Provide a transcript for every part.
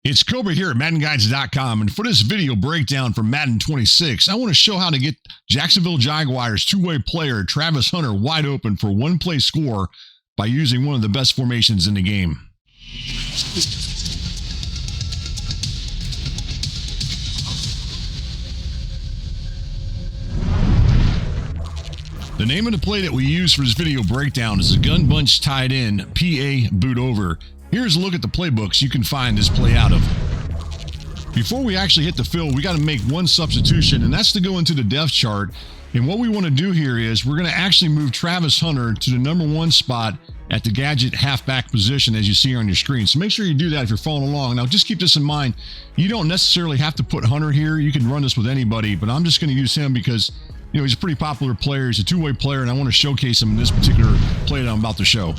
It's Kobra here at MaddenGuides.com, and for this video breakdown for Madden 26, I want to show how to get Jacksonville Jaguars two-way player Travis Hunter wide open for one-play score by using one of the best formations in the game. The name of the play that we use for this video breakdown is a gun bunch tight end PA boot over. Here's a look at the playbooks you can find this play out of. Before we actually hit the field, we got to make one substitution, and that's to go into the depth chart. And what we want to do here is we're going to actually move Travis Hunter to the #1 spot at the Gadget Halfback position, as you see on your screen. So make sure you do that if you're following along. Now, just keep this in mind. You don't necessarily have to put Hunter here. You can run this with anybody, but I'm just going to use him because, you know, he's a pretty popular player. He's a two-way player, and I want to showcase him in this particular play that I'm about to show.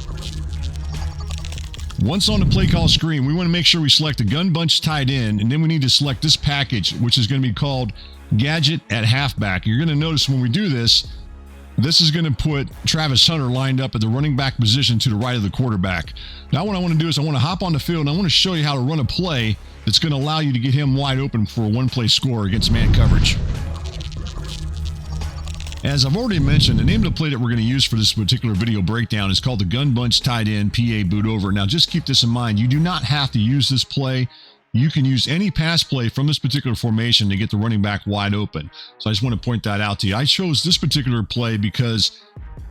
Once on the play call screen, we want to make sure we select a gun bunch tight end, and then we need to select this package, which is going to be called Gadget at Halfback. You're going to notice when we do this, this is going to put Travis Hunter lined up at the running back position to the right of the quarterback. Now what I want to do is I want to hop on the field, and I want to show you how to run a play that's going to allow you to get him wide open for a one-play score against man coverage. As I've already mentioned, the name of the play that we're going to use for this particular video breakdown is called the gun bunch tight end PA boot over. Now just keep this in mind. You do not have to use this play. You can use any pass play from this particular formation to get the running back wide open. So I just want to point that out to you. I chose this particular play because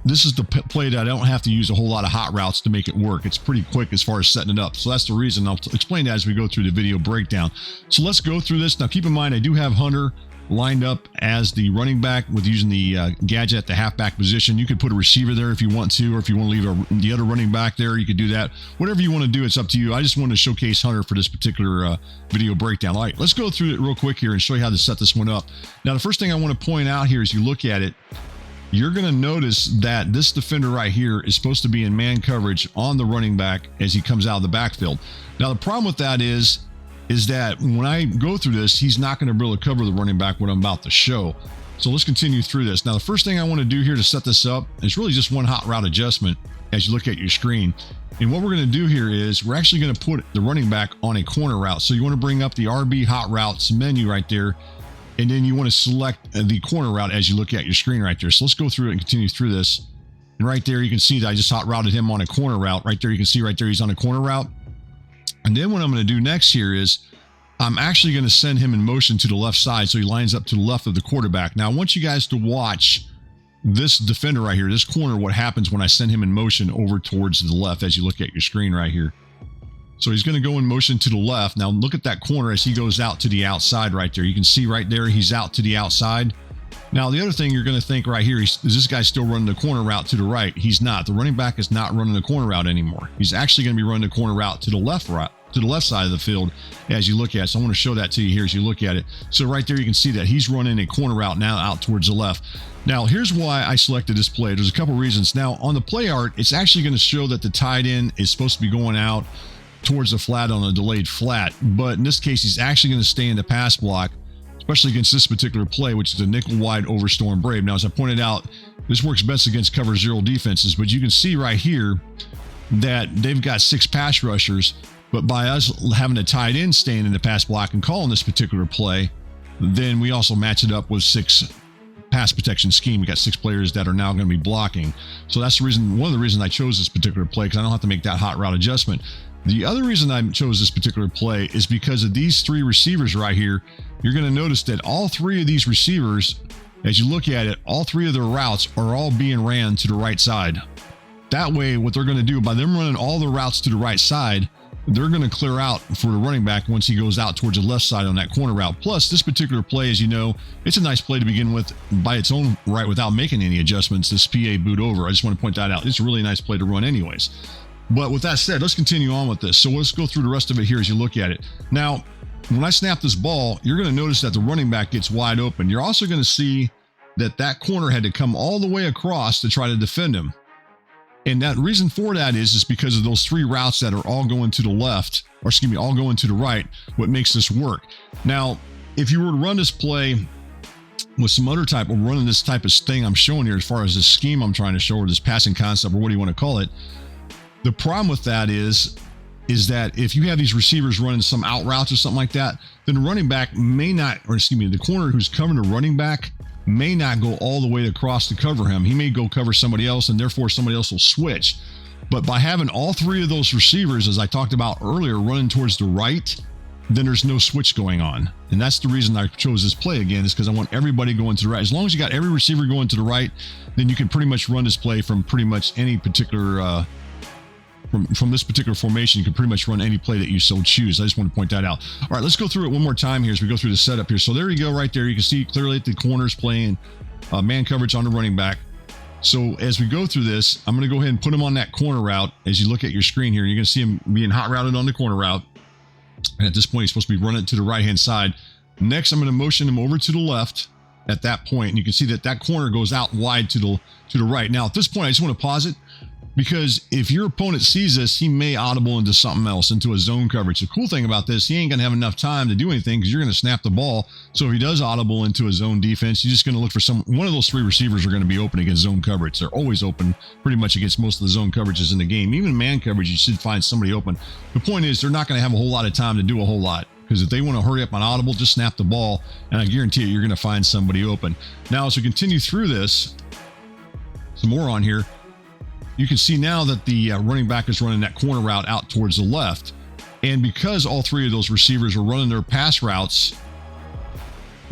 this is the play that I don't have to use a whole lot of hot routes to make it work. It's pretty quick as far as setting it up. So that's the reason. I'll explain that as we go through the video breakdown. So let's go through this. Now keep in mind, I do have Hunter lined up as the running back with using the Gadget at the halfback position. You could put a receiver there if you want to, or if you want to leave the other running back there, you could do that. Whatever you want to do, it's up to you. I just wanted to showcase Hunter for this particular video breakdown. All right, let's go through it real quick here and show you how to set this one up. Now, the first thing I want to point out here is you look at it, you're going to notice that this defender right here is supposed to be in man coverage on the running back as he comes out of the backfield. Now, the problem with that is that when I go through this, he's not going to be able to cover the running back what I'm about to show. So let's continue through this. Now, the first thing I want to do here to set this up is really just one hot route adjustment as you look at your screen. And what we're going to do here is we're actually going to put the running back on a corner route. So you want to bring up the RB hot routes menu right there, and then you want to select the corner route as you look at your screen right there. So let's go through it and continue through this. And right there, you can see that I just hot routed him on a corner route. Right there, you can see right there he's on a corner route. And then what I'm going to do next here is I'm actually going to send him in motion to the left side so he lines up to the left of the quarterback. Now, I want you guys to watch this defender right here, this corner, what happens when I send him in motion over towards the left as you look at your screen right here. So he's going to go in motion to the left. Now, look at that corner as he goes out to the outside right there. You can see right there he's out to the outside. Now, the other thing you're going to think right here is this guy still running the corner route to the right? He's not. The running back is not running the corner route anymore. He's actually going to be running the corner route to the left side of the field as you look at it. So I want to show that to you here as you look at it. So right there, you can see that he's running a corner route now out towards the left. Now, here's why I selected this play. There's a couple reasons. Now, on the play art, it's actually going to show that the tight end is supposed to be going out towards the flat on a delayed flat. But in this case, he's actually going to stay in the pass block, especially against this particular play, which is a nickel wide over Storm Brave. Now, as I pointed out, this works best against cover zero defenses, but you can see right here that they've got 6 pass rushers. But by us having a tight end staying in the pass block and calling this particular play, then we also match it up with 6 pass protection scheme. We got 6 players that are now going to be blocking. So that's the reason, one of the reasons I chose this particular play, because I don't have to make that hot route adjustment. The other reason I chose this particular play is because of these 3 receivers right here. You're going to notice that all 3 of these receivers, as you look at it, all 3 of their routes are all being ran to the right side. That way, what they're going to do, by them running all the routes to the right side, they're going to clear out for the running back once he goes out towards the left side on that corner route. Plus, this particular play, as you know, it's a nice play to begin with by its own right without making any adjustments, this PA boot over. I just want to point that out. It's a really nice play to run anyways. But with that said, let's continue on with this. So let's go through the rest of it here as you look at it. Now, when I snap this ball, you're going to notice that the running back gets wide open. You're also going to see that that corner had to come all the way across to try to defend him. And that reason for that is because of those 3 routes that are all going to the left, or excuse me, all going to the right, what makes this work. Now, if you were to run this play with some other type of running this type of thing I'm showing here, as far as this scheme I'm trying to show, or this passing concept, or what do you want to call it, the problem with that is is that if you have these receivers running some out routes or something like that, then the running back may not, or excuse me, the corner who's covering the running back may not go all the way across to cover him. He may go cover somebody else, and therefore somebody else will switch. But by having all three of those receivers, as I talked about earlier, running towards the right, then there's no switch going on. And that's the reason I chose this play again, is because I want everybody going to the right. As long as you got every receiver going to the right, then you can pretty much run this play from pretty much any particular from this particular formation. You can pretty much run any play that you so choose. I just want to point that out. All right, let's go through it one more time here as we go through the setup here. So there you go right there. You can see clearly the corners playing man coverage on the running back. So as we go through this, I'm going to go ahead and put him on that corner route. As you look at your screen here, you're going to see him being hot routed on the corner route. And at this point, he's supposed to be running to the right-hand side. Next, I'm going to motion him over to the left at that point. And you can see that that corner goes out wide to the right. Now, at this point, I just want to pause it, because if your opponent sees this, he may audible into something else, into a zone coverage. The cool thing about this, he ain't going to have enough time to do anything, because you're going to snap the ball. So if he does audible into a zone defense, you're just going to look for one of those three receivers are going to be open against zone coverage. They're always open pretty much against most of the zone coverages in the game. Even man coverage, you should find somebody open. The point is, they're not going to have a whole lot of time to do a whole lot, because if they want to hurry up on audible, just snap the ball, and I guarantee you're going to find somebody open. Now, as we continue through this, some more on here, you can see now that the running back is running that corner route out towards the left. And because all three of those receivers are running their pass routes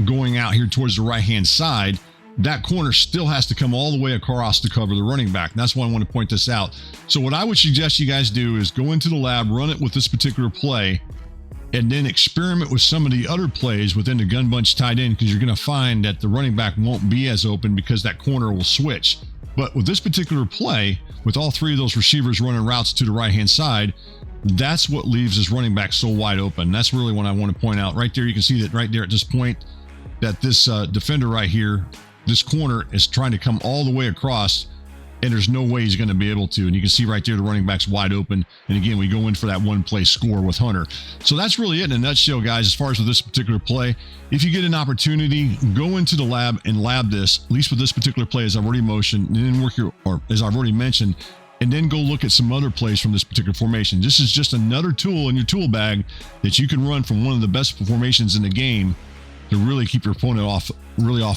going out here towards the right-hand side, that corner still has to come all the way across to cover the running back. And that's why I want to point this out. So what I would suggest you guys do is go into the lab, run it with this particular play, and then experiment with some of the other plays within the gun bunch tight end, because you're going to find that the running back won't be as open because that corner will switch. But with this particular play, with all three of those receivers running routes to the right-hand side, that's what leaves his running back so wide open. That's really what I want to point out. Right there, you can see that right there at this point, that this defender right here, this corner is trying to come all the way across, and there's no way he's going to be able to. And you can see right there, the running back's wide open. And again, we go in for that one-play score with Hunter. So that's really it in a nutshell, guys, as far as with this particular play. If you get an opportunity, go into the lab and lab this, at least with this particular play, as I've already motioned, and then work your, or as I've already mentioned, and then go look at some other plays from this particular formation. This is just another tool in your tool bag that you can run from one of the best formations in the game to really keep your opponent off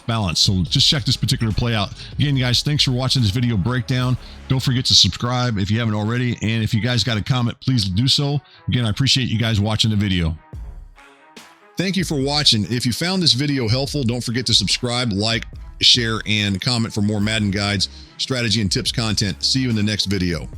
balance. So just check this particular play out. Again, guys, thanks for watching this video breakdown. Don't forget to subscribe if you haven't already. And if you guys got a comment, please do so. Again, I appreciate you guys watching the video. Thank you for watching. If you found this video helpful, don't forget to subscribe, like, share, and comment for more Madden guides, strategy, and tips content. See you in the next video.